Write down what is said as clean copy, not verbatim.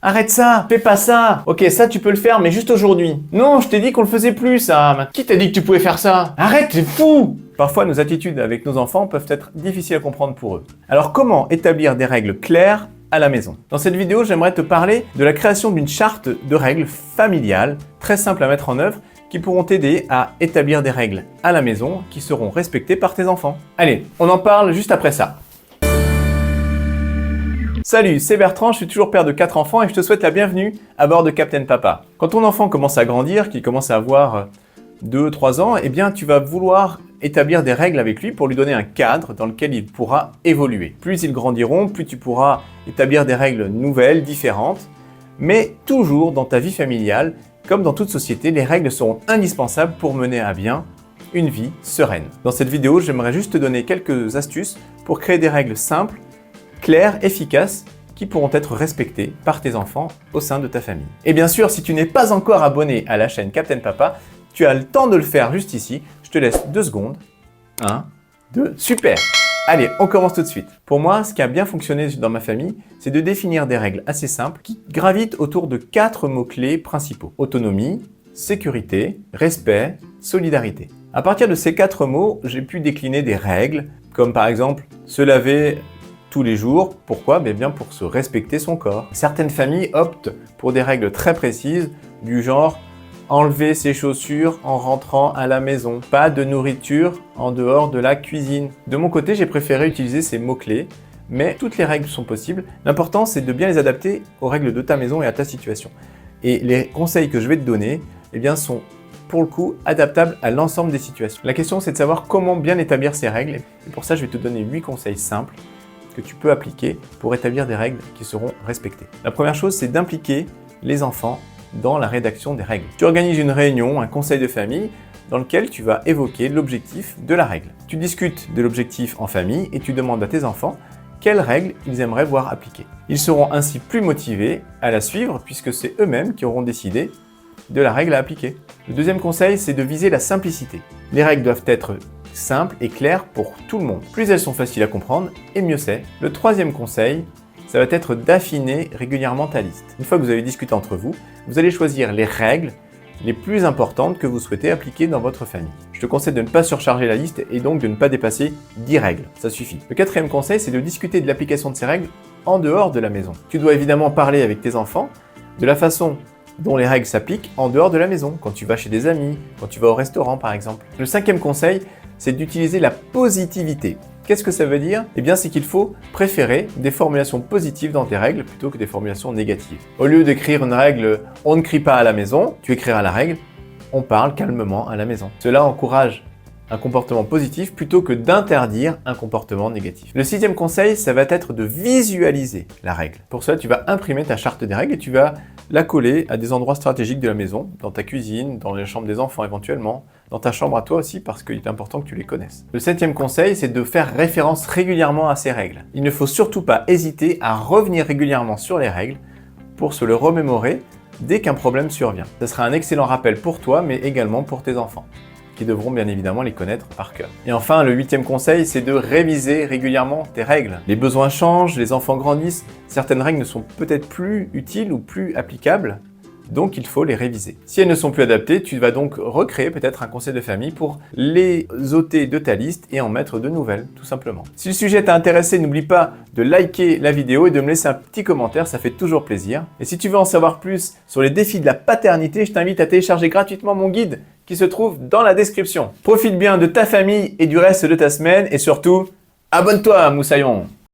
Arrête ça, fais pas ça. Ok, ça tu peux le faire, mais juste aujourd'hui. Non, je t'ai dit qu'on le faisait plus, ça. Qui t'a dit que tu pouvais faire ça? Arrête, t'es fou. Parfois, nos attitudes avec nos enfants peuvent être difficiles à comprendre pour eux. Alors, comment établir des règles claires à la maison? Dans cette vidéo, j'aimerais te parler de la création d'une charte de règles familiales, très simple à mettre en œuvre, qui pourront t'aider à établir des règles à la maison qui seront respectées par tes enfants. Allez, on en parle juste après ça. Salut, c'est Bertrand, je suis toujours père de 4 enfants et je te souhaite la bienvenue à bord de Captain Papa. Quand ton enfant commence à grandir, qu'il commence à avoir 2-3 ans, eh bien tu vas vouloir établir des règles avec lui pour lui donner un cadre dans lequel il pourra évoluer. Plus ils grandiront, plus tu pourras établir des règles nouvelles, différentes, mais toujours dans ta vie familiale, comme dans toute société, les règles seront indispensables pour mener à bien une vie sereine. Dans cette vidéo, j'aimerais juste te donner quelques astuces pour créer des règles simples, claires, efficaces, qui pourront être respectées par tes enfants au sein de ta famille. Et bien sûr, si tu n'es pas encore abonné à la chaîne Captain Papa, tu as le temps de le faire juste ici. Je te laisse 2 secondes. 1, 2, super! Allez, on commence tout de suite. Pour moi, ce qui a bien fonctionné dans ma famille, c'est de définir des règles assez simples qui gravitent autour de 4 mots-clés principaux. Autonomie, sécurité, respect, solidarité. À partir de ces 4 mots, j'ai pu décliner des règles, comme par exemple se laver tous les jours. Pourquoi? Bien pour se respecter son corps. Certaines familles optent pour des règles très précises, du genre enlever ses chaussures en rentrant à la maison. Pas de nourriture en dehors de la cuisine. De mon côté, j'ai préféré utiliser ces mots-clés, mais toutes les règles sont possibles. L'important, c'est de bien les adapter aux règles de ta maison et à ta situation. Et les conseils que je vais te donner, sont pour le coup adaptables à l'ensemble des situations. La question, c'est de savoir comment bien établir ces règles. Et pour ça, je vais te donner 8 conseils simples que tu peux appliquer pour établir des règles qui seront respectées. La première chose, c'est d'impliquer les enfants dans la rédaction des règles. Tu organises une réunion, un conseil de famille, dans lequel tu vas évoquer l'objectif de la règle. Tu discutes de l'objectif en famille et tu demandes à tes enfants quelles règles ils aimeraient voir appliquées. Ils seront ainsi plus motivés à la suivre puisque c'est eux-mêmes qui auront décidé de la règle à appliquer. Le deuxième conseil, c'est de viser la simplicité. Les règles doivent être simples et claires pour tout le monde. Plus elles sont faciles à comprendre, et mieux c'est. Le troisième conseil, ça va être d'affiner régulièrement ta liste. Une fois que vous avez discuté entre vous, vous allez choisir les règles les plus importantes que vous souhaitez appliquer dans votre famille. Je te conseille de ne pas surcharger la liste et donc de ne pas dépasser 10 règles, ça suffit. Le quatrième conseil, c'est de discuter de l'application de ces règles en dehors de la maison. Tu dois évidemment parler avec tes enfants de la façon dont les règles s'appliquent en dehors de la maison, quand tu vas chez des amis, quand tu vas au restaurant par exemple. Le cinquième conseil, c'est d'utiliser la positivité. Qu'est-ce que ça veut dire? C'est qu'il faut préférer des formulations positives dans tes règles plutôt que des formulations négatives. Au lieu d'écrire une règle « on ne crie pas à la maison », tu écriras la règle « on parle calmement à la maison ». Cela encourage un comportement positif plutôt que d'interdire un comportement négatif. Le sixième conseil, ça va être de visualiser la règle. Pour cela, tu vas imprimer ta charte des règles et tu vas la coller à des endroits stratégiques de la maison, dans ta cuisine, dans les chambres des enfants éventuellement, dans ta chambre à toi aussi parce qu'il est important que tu les connaisses. Le septième conseil, c'est de faire référence régulièrement à ces règles. Il ne faut surtout pas hésiter à revenir régulièrement sur les règles pour se le remémorer dès qu'un problème survient. Ce sera un excellent rappel pour toi, mais également pour tes enfants, qui devront bien évidemment les connaître par cœur. Et enfin, le huitième conseil, c'est de réviser régulièrement tes règles. Les besoins changent, les enfants grandissent, certaines règles ne sont peut-être plus utiles ou plus applicables, donc il faut les réviser. Si elles ne sont plus adaptées, tu vas donc recréer peut-être un conseil de famille pour les ôter de ta liste et en mettre de nouvelles, tout simplement. Si le sujet t'a intéressé, n'oublie pas de liker la vidéo et de me laisser un petit commentaire, ça fait toujours plaisir. Et si tu veux en savoir plus sur les défis de la paternité, je t'invite à télécharger gratuitement mon guide qui se trouve dans la description. Profite bien de ta famille et du reste de ta semaine et surtout, abonne-toi, Moussaillon!